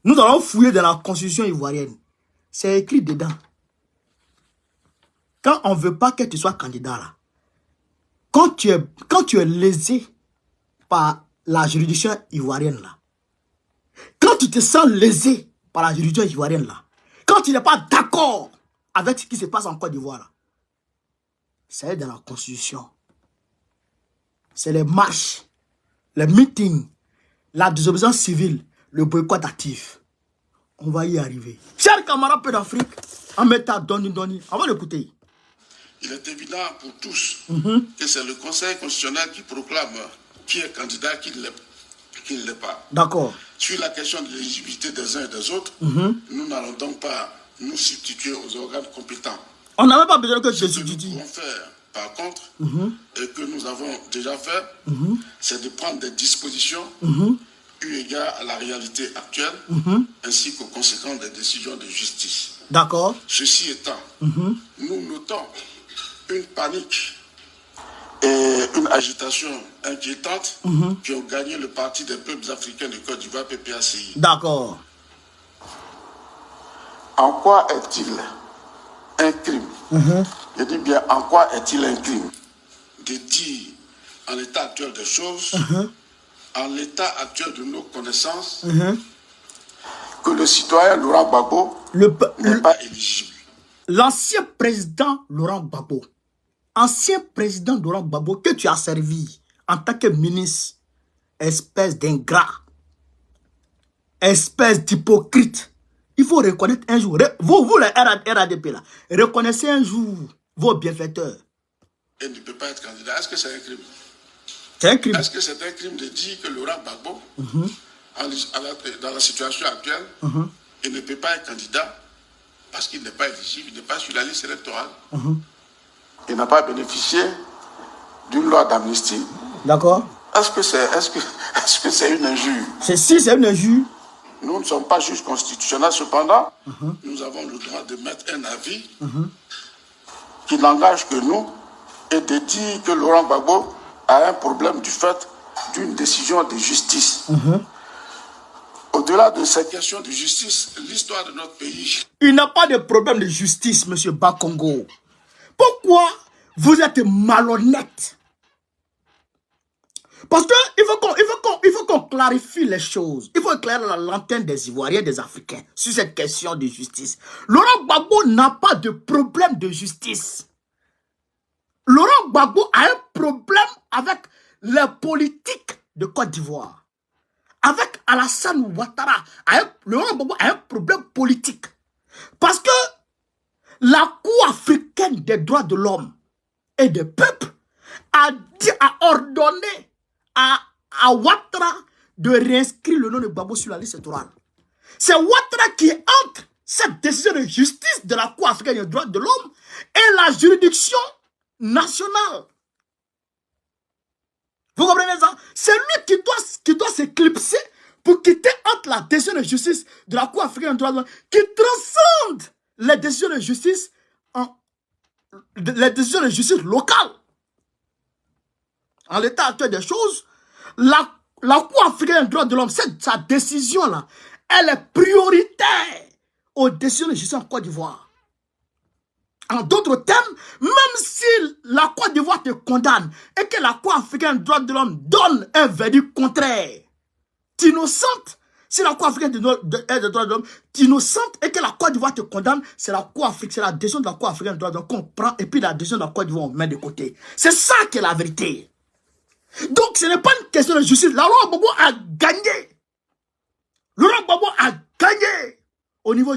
Nous allons fouiller dans la constitution ivoirienne. C'est écrit dedans. Quand on ne veut pas que tu sois candidat là, quand tu es lésé par la juridiction ivoirienne là, quand tu te sens lésé par la juridiction ivoirienne là, quand tu n'es pas d'accord avec ce qui se passe en Côte d'Ivoire là, c'est dans la constitution. C'est les marches, les meetings, la désobéissance civile, le boycott actif. On va y arriver. Chers camarades peu d'Afrique, en mettant Doni, on va l'écouter. Il est évident pour tous que c'est le Conseil constitutionnel qui proclame qui est candidat, qui ne l'est pas. D'accord. Sur la question de l'éligibilité des uns et des autres, nous n'allons donc pas nous substituer aux organes compétents. On n'a même pas besoin que je Ce que nous pouvons faire, par contre, et que nous avons déjà fait, c'est de prendre des dispositions eu égard à la réalité actuelle, ainsi qu'aux conséquences des décisions de justice. D'accord. Ceci étant, nous notons une panique et une agitation inquiétante qui ont gagné le Parti des peuples africains de Côte d'Ivoire, PPACI. D'accord. En quoi est-il un crime? Je dis bien, en quoi est-il un crime de dire, en l'état actuel des choses, en l'état actuel de nos connaissances, que le citoyen Laurent Gbagbo n'est pas éligible. L'ancien président Laurent Gbagbo, ancien président Laurent Gbagbo que tu as servi en tant que ministre, espèce d'ingrat, espèce d'hypocrite. Il faut reconnaître un jour, vous les RADP là, reconnaissez un jour vos bienfaiteurs. Et ne peut pas être candidat. Est-ce que c'est un crime? C'est un crime. Est-ce que c'est un crime de dire que Laurent Gbagbo, dans la situation actuelle, il ne peut pas être candidat parce qu'il n'est pas éligible, il n'est pas sur la liste électorale. Il n'a pas bénéficié d'une loi d'amnistie. D'accord. Est-ce que c'est une injure? Si, c'est une injure. Nous ne sommes pas juges constitutionnels, cependant, nous avons le droit de mettre un avis qui n'engage que nous et de dire que Laurent Gbagbo a un problème du fait d'une décision de justice. Au-delà de cette question de justice, l'histoire de notre pays... Il n'a pas de problème de justice, M. Bakongo. Pourquoi vous êtes malhonnête? Parce qu'il faut qu'on clarifie les choses. Il faut éclairer la lanterne des Ivoiriens, des Africains sur cette question de justice. Laurent Gbagbo n'a pas de problème de justice. Laurent Gbagbo a un problème avec les politiques de Côte d'Ivoire. Avec Alassane Ouattara. Laurent Gbagbo a un problème politique. Parce que la Cour africaine des droits de l'homme et des peuples a ordonné à Ouattara de réinscrire le nom de Gbagbo sur la liste électorale. C'est Ouattara qui entre cette décision de justice de la Cour africaine des droits de l'homme et la juridiction nationale. Vous comprenez ça? C'est lui qui doit s'éclipser pour quitter entre la décision de justice de la Cour africaine des droits de l'homme qui transcende les décisions de justice locales. En l'état actuel des choses, la Cour africaine des droits de l'homme, sa décision-là, elle est prioritaire aux décisions de justice en Côte d'Ivoire. En d'autres termes, même si la Côte d'Ivoire te condamne et que la Cour africaine des droits de l'homme donne un verdict contraire, tu es innocente. Si la Cour africaine des droits de l'homme est innocente et que la Côte d'Ivoire te condamne, c'est la décision de la Cour africaine des droits de l'homme qu'on prend et puis la décision de la Côte d'Ivoire on met de côté. C'est ça qui est la vérité. Donc ce n'est pas une question de justice. Laurent Gbagbo a gagné. Laurent Gbagbo a gagné au niveau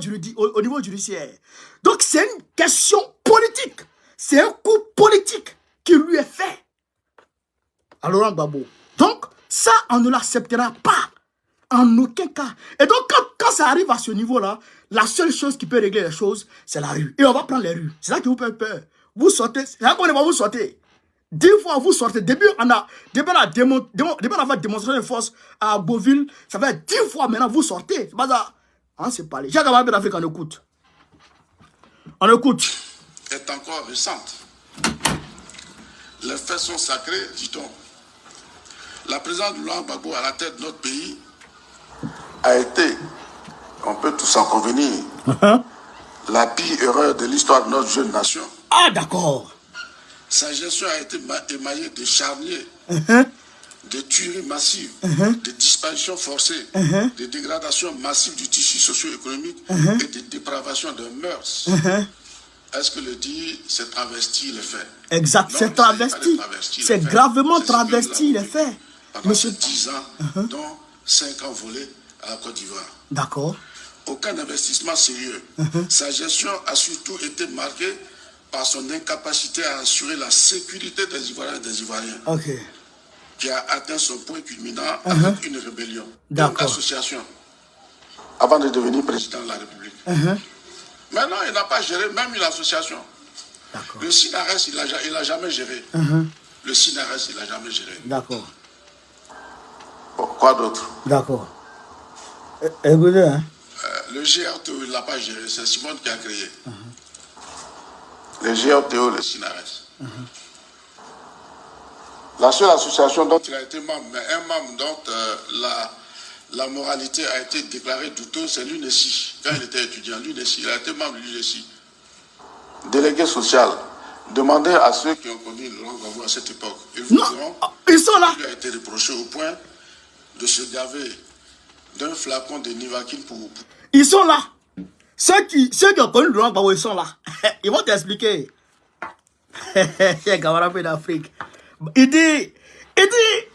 judiciaire. Donc c'est une question politique. C'est un coup politique qui lui est fait à Laurent Gbagbo. Donc ça, on ne l'acceptera pas. En aucun cas. Et donc, quand ça arrive à ce niveau-là, la seule chose qui peut régler les choses, c'est la rue. Et on va prendre les rues. C'est ça qui vous fait peur. Vous sortez, c'est là qu'on va vous sortir. 10 fois vous sortez. Depuis on a fait démonstration de force à Beauville, ça fait 10 fois maintenant vous sortez. C'est pas ça. On s'est parlé. J'ai d'abord d'Afrique, on écoute. On écoute. Est encore récente. Les faits sont sacrés, dit-on. La présence de Laurent Gbagbo à la tête de notre pays a été sans convenir, la pire erreur de l'histoire de notre jeune nation. Ah, d'accord. Sa gestion a été émaillée de charniers, de tueries massives, de disparitions forcées, de dégradations massives du tissu socio-économique et de dépravation de mœurs. Est-ce que le dire, c'est travesti le fait? Exact, c'est travesti. C'est gravement travesti le fait. Pendant ces 10 ans, dont 5 ans volés à la Côte d'Ivoire. D'accord. Aucun investissement sérieux. Sa gestion a surtout été marquée par son incapacité à assurer la sécurité des Ivoiriens et des Ivoiriens. Ok. Qui a atteint son point culminant avec une rébellion. D'accord. Une association. Avant de devenir président de la République. Maintenant, il n'a pas géré même une association. Le SINARES, il n'a jamais géré. Le SINARES, il n'a jamais géré. D'accord. Bon, quoi d'autre? D'accord. Écoutez, hein. Le GRTO, il ne l'a pas géré. C'est Simone qui a créé. Le GRTO, le SINARES. La seule association dont il a été membre, mais un membre dont la moralité a été déclarée douteuse, c'est l'UNESI. Quand il était étudiant, l'UNESI, il a été membre de l'UNESI. Délégué social, demandez à ceux qui ont connu Laurent Gbagbo à cette époque. Ils vous diront, ils sont là. Il a été reproché au point de se gaver d'un flacon de Nivaquine pour... Ils sont là. Ceux qui ont connu Laurent Gbagbo, ils sont là. Ils vont t'expliquer. Camarade d'Afrique. Il dit,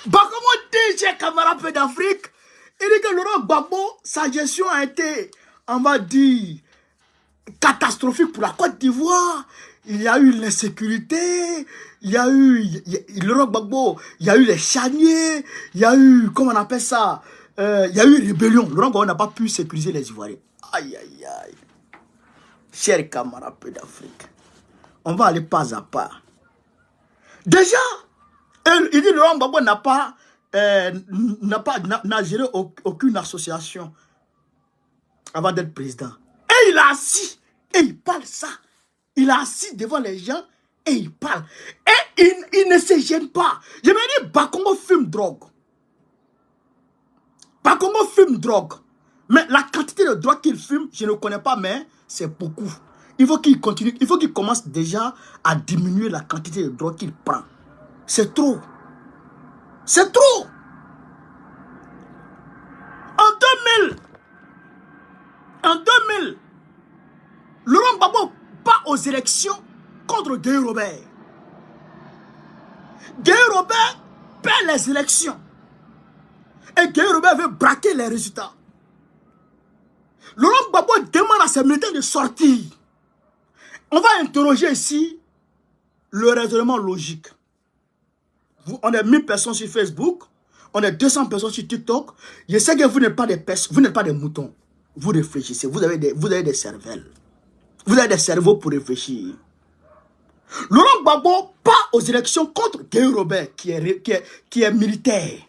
bah comment dit, j'ai camarade d'Afrique? Il dit que Laurent Gbagbo, sa gestion a été, on va dire, catastrophique pour la Côte d'Ivoire. Il y a eu l'insécurité, il y a eu, Laurent Gbagbo, il y a eu les charniers, il y a eu, comment on appelle ça, il y a eu rébellion. Laurent Gbagbo n'a pas pu sécuriser les Ivoiriens. Aïe, aïe, aïe. Chers camarades d'Afrique, on va aller pas à pas. Déjà, il dit Laurent Gbagbo n'a géré aucune association avant d'être président. Et il a assis, et il parle ça. Il a assis devant les gens, et il parle. Et il ne se gêne pas. Je me dis, Bakongo fume drogue. Bakongo fume drogue. Mais la quantité de drogue qu'il fume, je ne connais pas, mais c'est beaucoup. Il faut qu'il continue, il faut qu'il commence déjà à diminuer la quantité de drogue qu'il prend. C'est trop. C'est trop. En 2000, Laurent Gbagbo part aux élections contre Gueye Robert. Gueye Robert perd les élections. Et Gueye Robert veut braquer les résultats. Laurent Gbagbo demande à ses militaires de sortir. On va interroger ici le raisonnement logique. On est 1000 personnes sur Facebook, on est 200 personnes sur TikTok. Je sais que vous n'êtes pas des personnes, vous n'êtes pas des moutons. Vous réfléchissez, vous avez des cervelles. Vous avez des cerveaux pour réfléchir. Laurent Gbagbo part aux élections contre Gueye Robert, qui est militaire.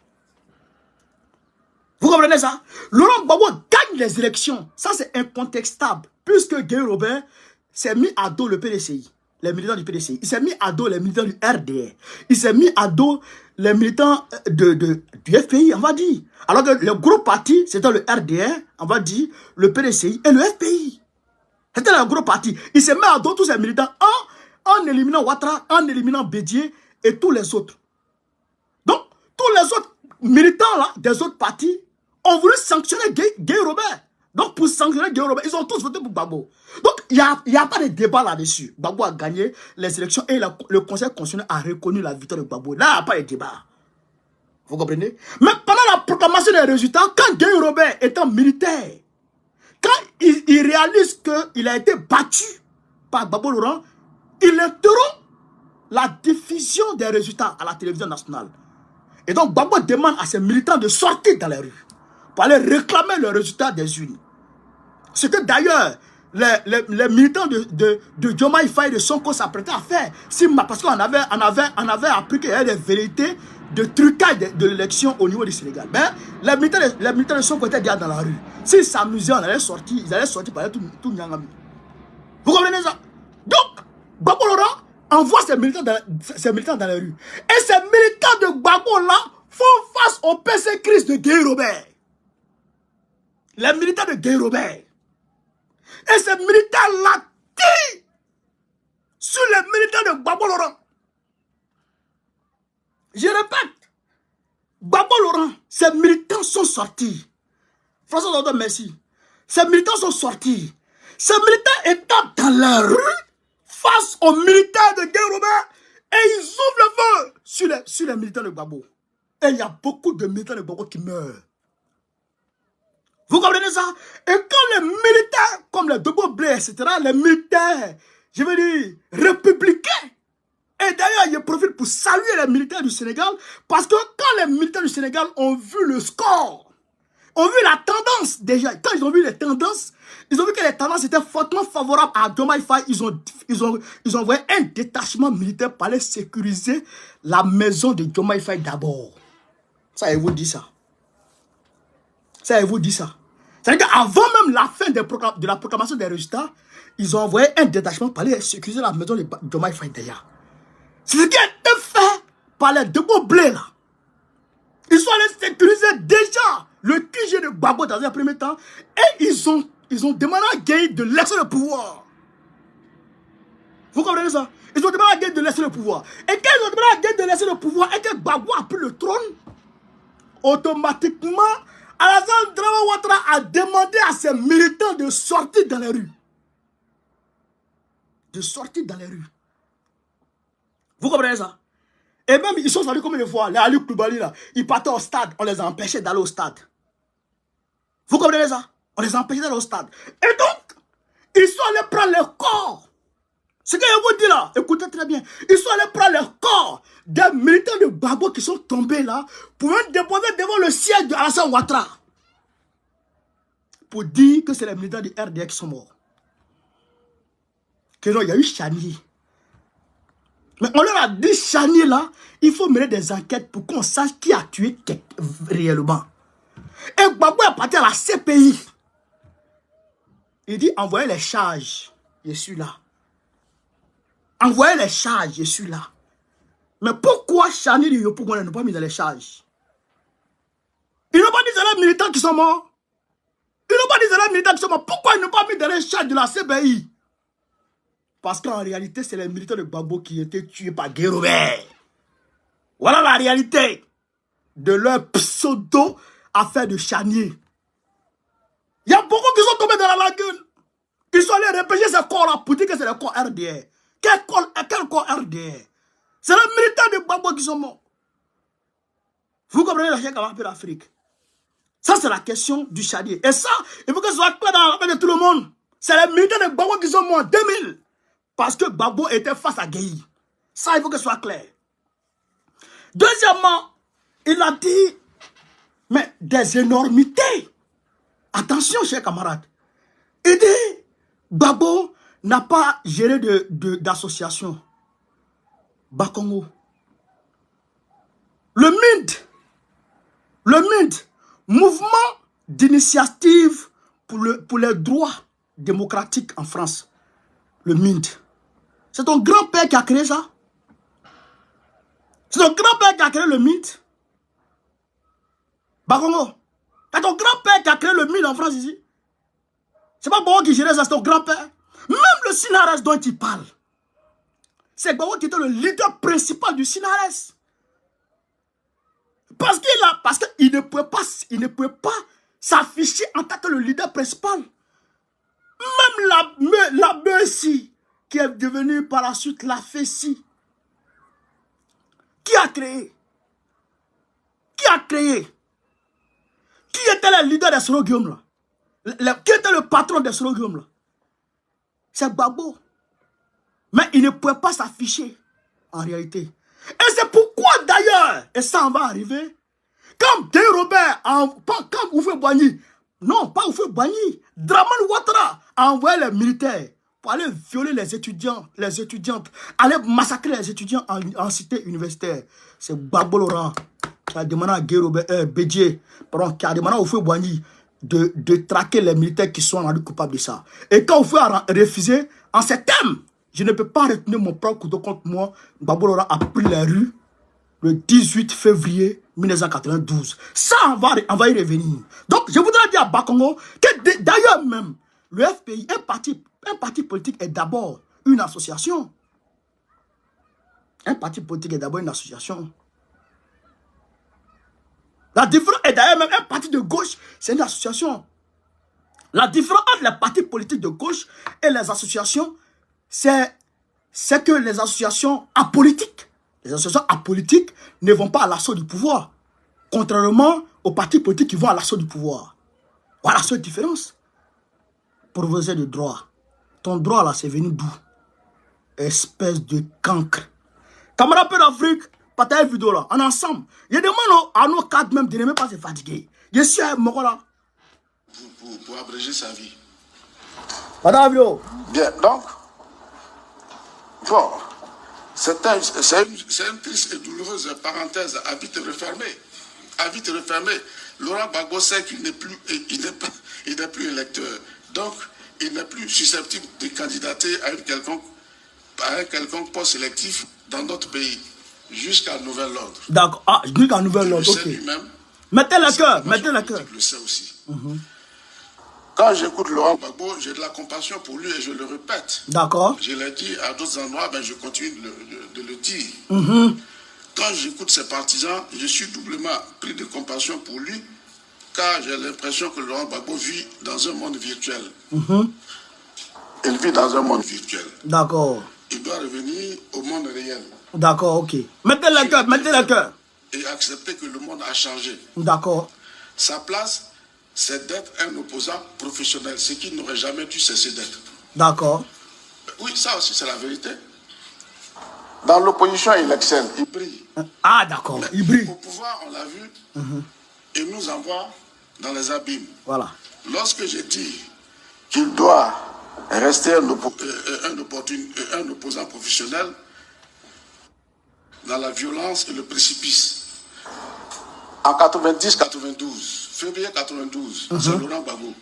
Vous comprenez ça? Laurent Gbagbo gagne les élections. Ça, c'est incontestable. Puisque Gueye Robert s'est mis à dos le PDCI. Les militants du PDCI. Il s'est mis à dos les militants du RDR. Il s'est mis à dos les militants du FPI, on va dire. Alors que le gros parti, c'était le RDR, on va dire, le PDCI et le FPI. C'était le gros parti. Il s'est mis à dos tous ces militants en éliminant Ouattara, en éliminant Bédier et tous les autres. Donc, tous les autres militants là, des autres partis ont voulu sanctionner Gueye Robert. Donc, pour sanctionner Gueye Robert, ils ont tous voté pour Gbagbo. Donc, il n'y a pas de débat là-dessus. Gbagbo a gagné les élections et le Conseil constitutionnel a reconnu la victoire de Gbagbo. Là, il n'y a pas de débat. Vous comprenez? Mais pendant la proclamation des résultats, quand Gueye Robert étant militaire, quand il réalise qu'il a été battu par Gbagbo Laurent, il interrompt la diffusion des résultats à la télévision nationale. Et donc, Gbagbo demande à ses militants de sortir dans les rues pour aller réclamer le résultat des urnes. Ce que d'ailleurs, les militants de Diomaye Faye et de Sonko s'apprêtaient à faire. Parce qu'on avait appris qu'il y avait des vérités de trucage de l'élection au niveau du Sénégal. Mais les militants de Sonko étaient déjà dans la rue. S'ils s'amusaient, ils allaient sortir par tout Nyangami. Vous comprenez ça? Donc, Gbagbo Laurent envoie ses militants dans les rues. Et ces militants de Gbagbo là font face au PC Christ de Gueye Robert. Les militants de Gueye Robert. Et ces militaires-là tirent sur les militaires de Gbagbo Laurent. Je répète, Gbagbo Laurent, ces militants sont sortis. François Hollande, merci. Ces militants sont sortis. Ces militants étaient dans la rue face aux militaires de Guy Robert et ils ouvrent le feu sur les militants de Gbagbo. Et il y a beaucoup de militants de Gbagbo qui meurent. Vous comprenez ça? Et quand les militaires, comme les Debout Blé, etc., les militaires, je veux dire, républicains, et d'ailleurs, je profite pour saluer les militaires du Sénégal, parce que quand les militaires du Sénégal ont vu le score, ont vu la tendance déjà, quand ils ont vu les tendances, ils ont vu que les tendances étaient fortement favorables à Diomaye Faye, ils ont envoyé un détachement militaire pour aller sécuriser la maison de Diomaye Faye d'abord. Ça, je vous dis ça. Ça, je vous dis ça. C'est-à-dire qu'avant même la fin de la proclamation des résultats, ils ont envoyé un détachement pour aller sécuriser la maison de Diomaye Faye d'ailleurs. C'est ce qui a été fait par les Debout Blé là. Ils sont allés sécuriser déjà le QG de Gbagbo dans un premier temps et ils ont demandé à Gueye de laisser le pouvoir. Vous comprenez ça? Ils ont demandé à Gueye de laisser le pouvoir. Et quand ils ont demandé à Gueye de laisser le pouvoir et que Gbagbo a pris le trône, automatiquement, Alassane Dramane Ouattara a demandé à ses militants de sortir dans les rues. De sortir dans les rues. Vous comprenez ça? Et même, ils sont sortis combien de fois? Les Ali Koulibaly, là, ils partaient au stade. On les a empêchés d'aller au stade. Vous comprenez ça? On les a empêchés d'aller au stade. Et donc, ils sont allés prendre leur corps. Ce que je vous dis là, écoutez très bien. Ils sont allés prendre leur corps des militants de Gbagbo qui sont tombés là pour les déposer devant le siège de Alassane Ouattara. Pour dire que c'est les militants du RDA qui sont morts. Que non, il y a eu Chani. Mais on leur a dit, Chani là, il faut mener des enquêtes pour qu'on sache qui a tué réellement. Et Gbagbo est parti à la CPI. Il dit, envoyez les charges. Je suis là. Envoyez les charges, je suis là. Mais pourquoi Chani et Yopougon n'ont pas mis dans les charges? Ils n'ont pas dit c'est les militants qui sont morts. Ils n'ont pas dit c'est les militants qui sont morts. Pourquoi ils n'ont pas mis dans les charges de la CPI? Parce qu'en réalité, c'est les militants de Gbagbo qui étaient tués par Guy Robert. Voilà la réalité de leur pseudo-affaire de Chani. Il y a beaucoup qui sont tombés dans la lagune. Ils sont allés repêcher ces corps-là pour dire que c'est le corps RDR. Quel corps RDR? C'est les militants de Gbagbo qui sont morts. Vous comprenez la chose qu'a fait l'Afrique? Ça, c'est la question du Chani. Et ça, il faut que ce soit clair dans la tête de tout le monde. C'est les militants de Gbagbo qui sont morts en 2000. Parce que Gbagbo était face à Gueye. Ça, il faut que ce soit clair. Deuxièmement, il a dit, mais des énormités. Attention, chers camarades. Il dit, Gbagbo n'a pas géré d'association. Bakongo. Le MIND, Mouvement d'initiative pour les droits démocratiques en France. Le MIND. C'est ton grand-père qui a créé ça? C'est ton grand-père qui a créé le MIND? Bakongo. C'est ton grand-père qui a créé le MIND en France ici? C'est pas Gbagbo qui gérait ça, c'est ton grand-père. Même le Sinares dont il parle. C'est Gbagbo qui était le leader principal du Sinares. Parce qu'il ne pouvait pas s'afficher en tant que le leader principal. Même la BESI, qui est devenue par la suite la FESI, qui a créé? Qui était le leader des Sorogium là? Qui était le patron des Sorogium là? C'est Gbagbo. Mais il ne pouvait pas s'afficher en réalité. Et c'est pourquoi d'ailleurs, et ça en va arriver, quand Guy Robert, quand Oufé Boigny, non pas Oufé Boigny, Dramane Ouattara a envoyé les militaires pour aller violer les étudiantes, aller massacrer les étudiants en cité universitaire. C'est Gbagbo Laurent qui a demandé à Guy Robert, Bédié, qui a demandé à Oufé Boigny de traquer les militaires qui sont rendus coupables de ça. Et quand Oufé a refusé, en ces termes, je ne peux pas retenir mon propre couteau contre moi. Gbagbo Laurent a pris la rue le 18 février 1992. Ça, on va y revenir. Donc, je voudrais dire à Bakongo que d'ailleurs même, Le FPI, un parti politique est d'abord une association. Un parti politique est d'abord une association. La différence est d'ailleurs même un parti de gauche, c'est une association. La différence entre les partis politiques de gauche et les associations, c'est que les associations apolitiques, ne vont pas à l'assaut du pouvoir. Contrairement aux partis politiques qui vont à l'assaut du pouvoir. Voilà la seule différence. Pourvoisé de droit. Ton droit là, c'est venu d'où? Espèce de cancre. Camarades peu d'Afrique, partagez la vidéo là, en ensemble. Il y a des gens à nos cadres même de ne même pas se fatiguer. Je suis à mon là. Pour abréger sa vie. Partagez la vidéo. Bien, donc, bon, c'est une triste et douloureuse parenthèse à vite refermer. À vite refermer. Laurent Gbagbo sait qu'il n'est plus, il n'est plus électeur. Donc, il n'est plus susceptible de candidater à un quelconque poste électif dans notre pays, jusqu'à nouvel ordre. D'accord, ah, jusqu'à nouvel ordre, ok. Mettez le cœur, mettez le cœur. Je le sais aussi. Quand j'écoute Laurent Gbagbo, j'ai de la compassion pour lui et je le répète. D'accord. Je l'ai dit à d'autres endroits, mais je continue de le dire. Quand j'écoute ses partisans, je suis doublement pris de compassion pour lui, car j'ai l'impression que Laurent Gbagbo vit dans un monde virtuel. Il vit dans un monde virtuel. D'accord. Il doit revenir au monde réel. D'accord, ok. Mettez le cœur, mettez le cœur. Et accepter que le monde a changé. D'accord. Sa place, c'est d'être un opposant professionnel, ce qu'il n'aurait jamais dû cesser d'être. D'accord. Oui, ça aussi, c'est la vérité. Dans l'opposition, il excelle, il brille. Ah, d'accord, il brille. Au pouvoir, on l'a vu, il nous envoie dans les abîmes. Voilà. Lorsque j'ai dit qu'il doit rester un opposant professionnel dans la violence et le précipice. En 90-92, février 92, c'est Laurent Gbagbo.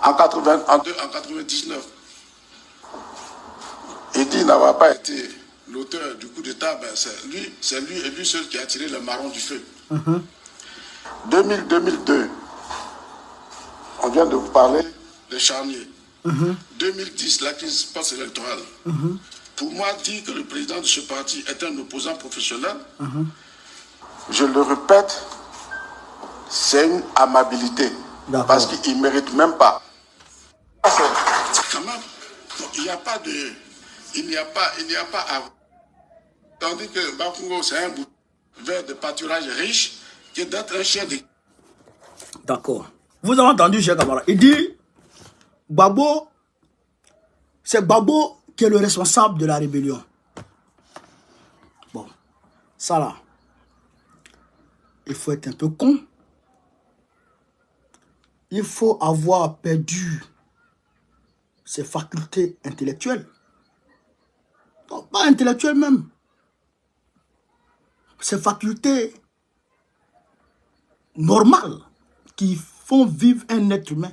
En 99, il dit qu'il n'avait pas été l'auteur du coup d'État, ben c'est lui et lui seul qui a tiré le marron du feu. 2002, on vient de vous parler des charniers. 2010, la crise post-électorale. Pour moi, dire que le président de ce parti est un opposant professionnel, je le répète, c'est une amabilité. Parce qu'il ne mérite même pas. Quand même, il n'y a pas de... Il n'y a pas à... Tandis que Bakongo, c'est un bout vers de pâturage riche que d'être un chien de... D'accord. Vous avez entendu, cher camarade. Il dit, Gbagbo, c'est Gbagbo qui est le responsable de la rébellion. Bon, ça là, il faut être un peu con. Il faut avoir perdu ses facultés intellectuelles. Non, pas intellectuelles même. Ses facultés normales qui font vivre un être humain.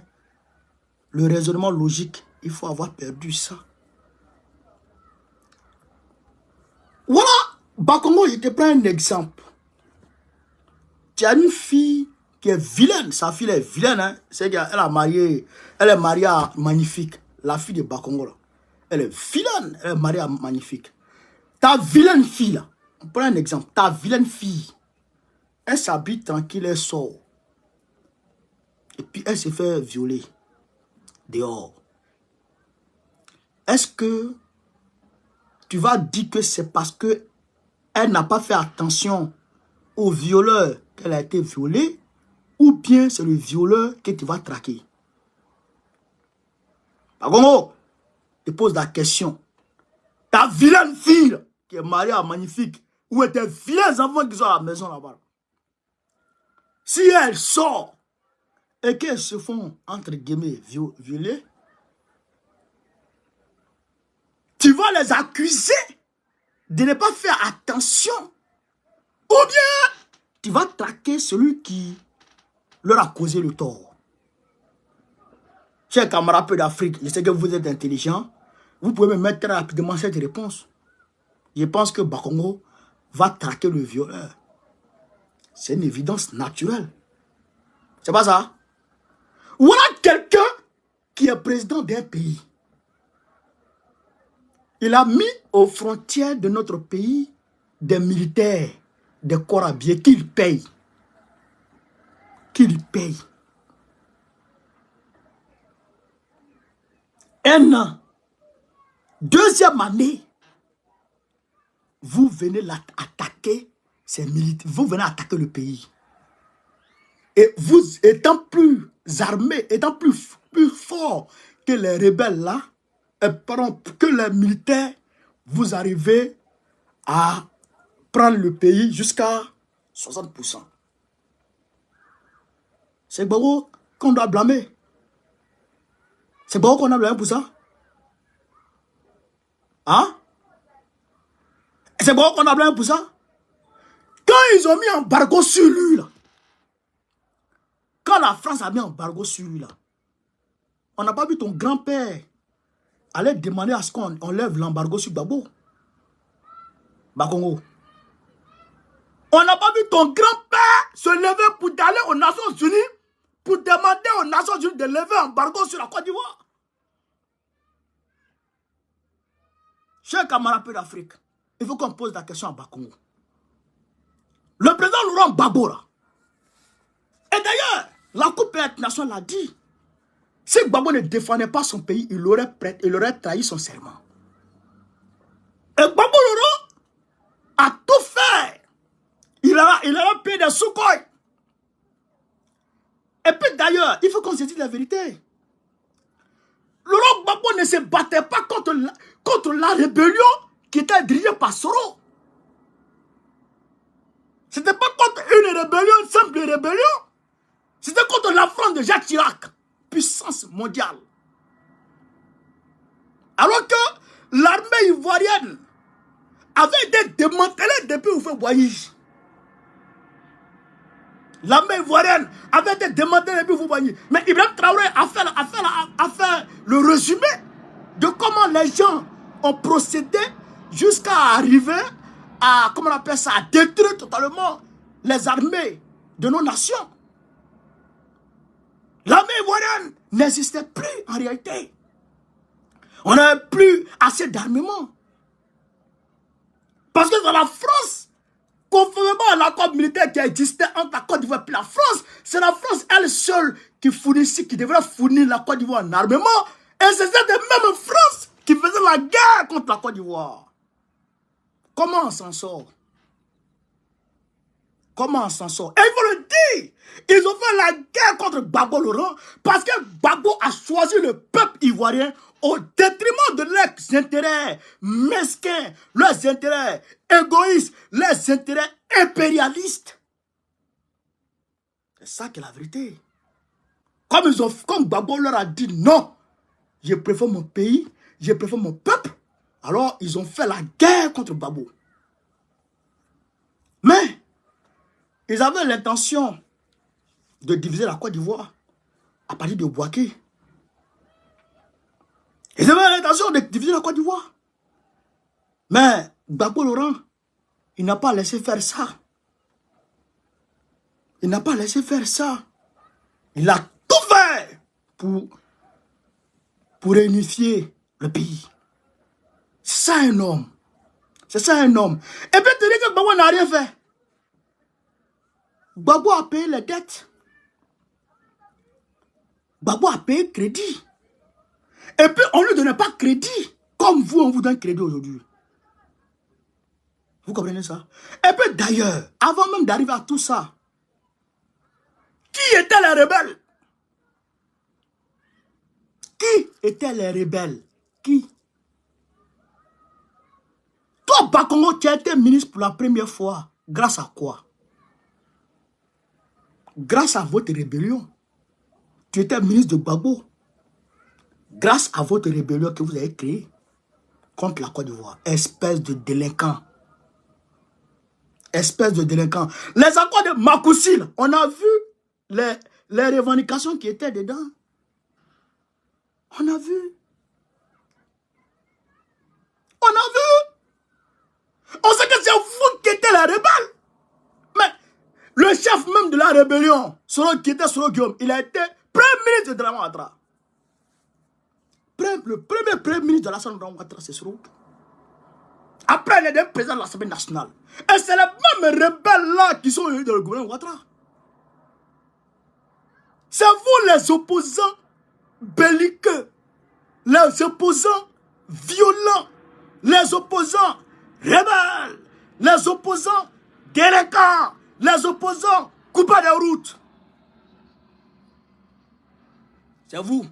Le raisonnement logique, il faut avoir perdu ça. Voilà, Bakongo, je te prends un exemple. Tu as une fille qui est vilaine, sa fille est vilaine, hein? C'est qu'elle elle est mariée à Magnifique, la fille de Bakongo là. Elle est vilaine, elle est mariée à Magnifique. Ta vilaine fille là, on prend un exemple, ta vilaine fille, elle s'habille tranquille, elle sort. Et puis elle se fait violer dehors. Est-ce que tu vas dire que c'est parce que elle n'a pas fait attention au violeur qu'elle a été violée, ou bien c'est le violeur que tu vas traquer? Bakongo, je pose la question. Ta vilaine fille qui est mariée à Magnifique, ou tes vilains enfants qui sont à la maison là-bas, si elle sort et qu'elles se font, entre guillemets, violer, tu vas les accuser de ne pas faire attention. Ou bien, tu vas traquer celui qui leur a causé le tort. Chers camarades peu d'Afrique, je sais que vous êtes intelligents. Vous pouvez me mettre très rapidement cette réponse. Je pense que Bakongo va traquer le violeur. C'est une évidence naturelle. C'est pas ça? Voilà quelqu'un qui est président d'un pays, il a mis aux frontières de notre pays des militaires, des corps habillés qu'il paye. Qu'il paye. Un an. Deuxième année, vous venez attaquer ces militaires, vous venez attaquer le pays. Et vous étant plus armés, étant plus forts que les rebelles là, que les militaires, vous arrivez à prendre le pays jusqu'à 60%. C'est Gbagbo qu'on doit blâmer. C'est Gbagbo qu'on doit blâmer pour ça. Hein? C'est Gbagbo qu'on a blâmé pour ça. Quand ils ont mis embargo sur lui, là, quand la France a mis embargo sur lui, là, on n'a pas vu ton grand-père aller demander à ce qu'on lève l'embargo sur Gbagbo. Bakongo. On n'a pas vu ton grand-père se lever pour aller aux Nations Unies, pour demander aux Nations Unies de lever l'embargo sur la Côte d'Ivoire. Chers camarades d'Afrique, il faut qu'on pose la question à Bakongo. Le président Laurent Gbagbo, là, et d'ailleurs, la Coupe internationale l'a dit, si Gbagbo ne défendait pas son pays, il aurait trahi son serment. Et Gbagbo Laurent a tout fait. Il a payé des Sukhoi. Et puis d'ailleurs, il faut qu'on se dise la vérité. Laurent Gbagbo ne se battait pas contre la rébellion qui était dirigée par Soro. Ce n'était pas contre une rébellion, une simple rébellion. C'était contre la France de Jacques Chirac, puissance mondiale. Alors que l'armée ivoirienne avait été démantelée depuis Houphouët-Boigny. L'armée ivoirienne avait été démantelée depuis Houphouët-Boigny. Mais Ibrahim Traoré a fait le résumé de comment les gens ont procédé jusqu'à arriver à, comment on appelle ça, à détruire totalement les armées de nos nations. L'armée ivoirienne n'existait plus en réalité. On n'avait plus assez d'armement. Parce que dans la France, conformément à l'accord militaire qui existait entre la Côte d'Ivoire et la France, c'est la France elle seule qui devrait fournir la Côte d'Ivoire en armement. Et c'est cette même France qui faisait la guerre contre la Côte d'Ivoire. Comment on s'en sort? Comment on s'en sort? Et il faut le dire, ils ont fait la guerre contre Gbagbo Laurent parce que Gbagbo a choisi le peuple ivoirien au détriment de leurs intérêts mesquins, leurs intérêts égoïstes, leurs intérêts impérialistes. C'est ça qui est la vérité. Comme Gbagbo leur a dit non, je préfère mon pays, je préfère mon peuple, alors ils ont fait la guerre contre Gbagbo. Mais ils avaient l'intention de diviser la Côte d'Ivoire à partir de Bouaké. Ils avaient l'intention de diviser la Côte d'Ivoire. Mais Gbagbo Laurent, il n'a pas laissé faire ça. Il n'a pas laissé faire ça. Il a tout fait pour réunifier le pays. C'est ça un homme. C'est ça un homme. Et puis tu dis que Gbagbo n'a rien fait. Gbagbo a payé les dettes. Gbagbo a payé crédit. Et puis on ne lui donnait pas crédit. Comme vous, on vous donne crédit aujourd'hui. Vous comprenez ça? Et puis d'ailleurs, avant même d'arriver à tout ça, qui étaient les rebelles? Qui étaient les rebelles? Qui? Toi, Bakongo, tu as été ministre pour la première fois. Grâce à quoi? Grâce à votre rébellion. Tu étais ministre de Gbagbo. Grâce à votre rébellion que vous avez créée contre la Côte d'Ivoire. Espèce de délinquant. Espèce de délinquant. Les accords de Makoussi, on a vu les revendications qui étaient dedans. On a vu. On a vu. On sait que c'est vous qui étiez les rebelles. Mais le chef même de la rébellion, qui était Soro Guillaume, il a été premier ministre de Dramane Ouattara. premier ministre de l'Assemblée Ouattara, c'est Sorouk. Après, il est le président de l'Assemblée nationale. Et c'est les mêmes rebelles-là qui sont dans le gouvernement Ouattara. C'est vous les opposants belliqueux, les opposants violents, les opposants rebelles, les opposants délinquants, les opposants coupés de route. C'est vous,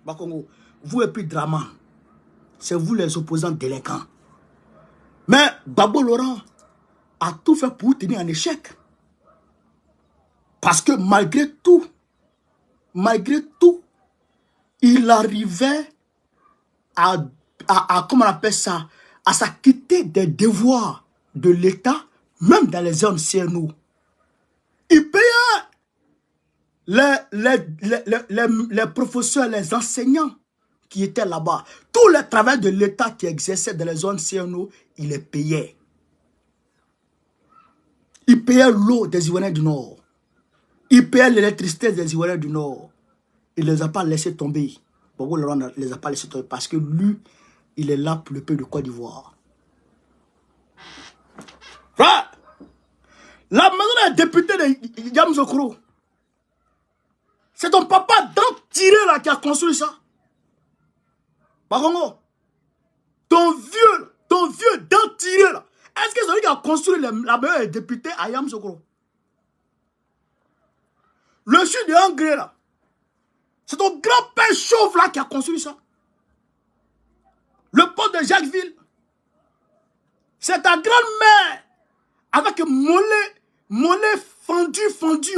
Bakongo, vous et puis Drama. C'est vous les opposants délinquants. Mais Gbagbo Laurent a tout fait pour vous tenir en échec. Parce que malgré tout, il arrivait à comment on appelle ça, à s'acquitter des devoirs de l'État, même dans les zones CNO. Il payait les professeurs, les enseignants qui étaient là-bas. Tous les travailleurs de l'État qui exerçaient dans les zones CNO, il les payait. Il payait l'eau des Ivoiriens du Nord. Il payait l'électricité des Ivoiriens du Nord. Il ne les a pas laissés tomber. Gbagbo Laurent ne les a pas laissés tomber parce que lui, il est là pour le peuple de Côte d'Ivoire. La maison des députés de Yamoussoukro, c'est ton papa d'Antiré là qui a construit ça. Bakongo, ton vieux d'Antiré là, est-ce que c'est lui qui a construit la maison des députés à Yamoussoukro? Le chute de Angré là, c'est ton grand-père chauve là qui a construit ça. Le pont de Jacquesville, c'est ta grand-mère avec mollet fendu,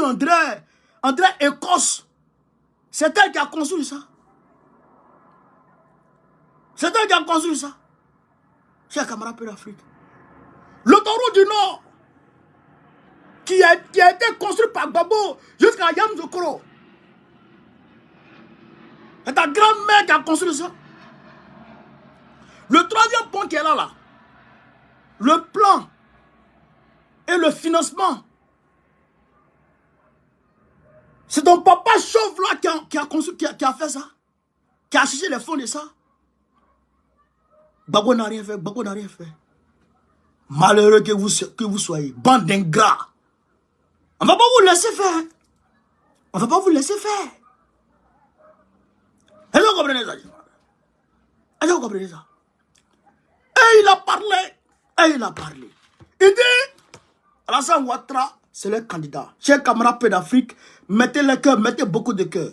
André Écosse. C'est elle qui a construit ça. C'est elle qui a construit ça. Chers camarades d'Afrique. L'autoroute du Nord, qui a été construit par Gbagbo jusqu'à Yamoussoukro. C'est ta grand-mère qui a construit ça. Le troisième point qui est là, le plan et le financement, c'est ton papa chauve là qui a fait ça, qui a cherché les fonds de ça. Gbagbo n'a rien fait, Malheureux que vous soyez, bande d'ingrats. On ne va pas vous laisser faire. Est-ce que vous comprenez ça? Et il a parlé. Il dit, Alassane Ouattara, c'est le candidat. Chers camarades d'Afrique, mettez le cœur, mettez beaucoup de cœur.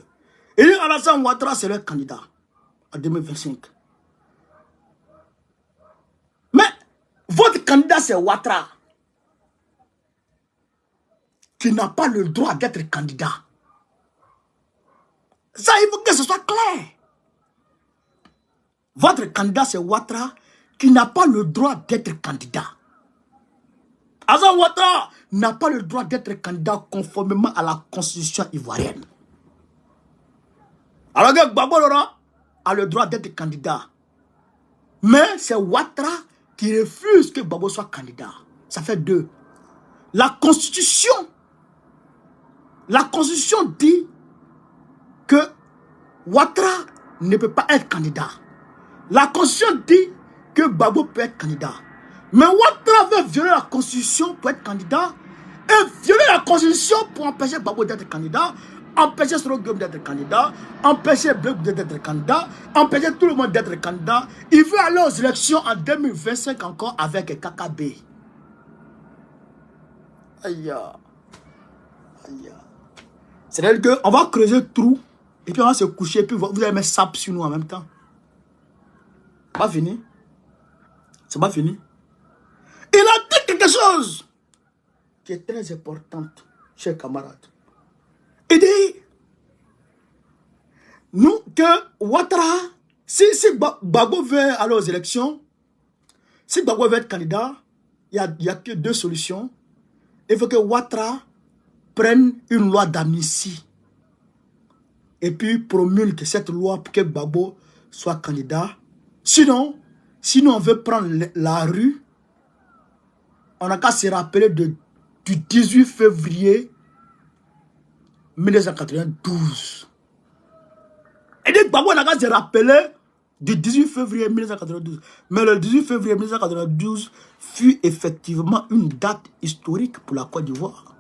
Il dit, Alassane Ouattara, c'est le candidat en 2025. Mais votre candidat, c'est Ouattara, qui n'a pas le droit d'être candidat. Ça, il faut que ce soit clair. Votre candidat, c'est Ouattara, qui n'a pas le droit d'être candidat. Alassane Ouattara n'a pas le droit d'être candidat conformément à la constitution ivoirienne. Alors que Gbagbo Laurent a le droit d'être candidat. Mais c'est Ouattara qui refuse que Gbagbo soit candidat. Ça fait deux. La constitution dit que Ouattara ne peut pas être candidat. La constitution dit que Gbagbo peut être candidat. Mais Ouattara veut violer la constitution pour être candidat et violer la constitution pour empêcher Gbagbo d'être candidat, empêcher Soro Guillaume d'être candidat, empêcher Bleu d'être candidat, empêcher tout le monde d'être candidat. Il veut aller aux élections en 2025 encore avec KKB. Aïe. C'est-à-dire qu'on va creuser le trou et puis on va se coucher et puis vous allez mettre sable sur nous en même temps. C'est pas fini. C'est pas fini. Il a dit quelque chose qui est très important, chers camarades. Il dit nous que Ouattara, si Gbagbo veut aller aux élections, si Gbagbo veut être candidat, il n'y a que deux solutions. Il faut que Ouattara prenne une loi d'amnistie et puis promulgue cette loi pour que Gbagbo soit candidat. Sinon on veut prendre la rue, on n'a qu'à se rappeler du 18 février 1992. Et Gbagbo n'a qu'à se rappeler du 18 février 1992. Mais le 18 février 1992 fut effectivement une date historique pour la Côte d'Ivoire.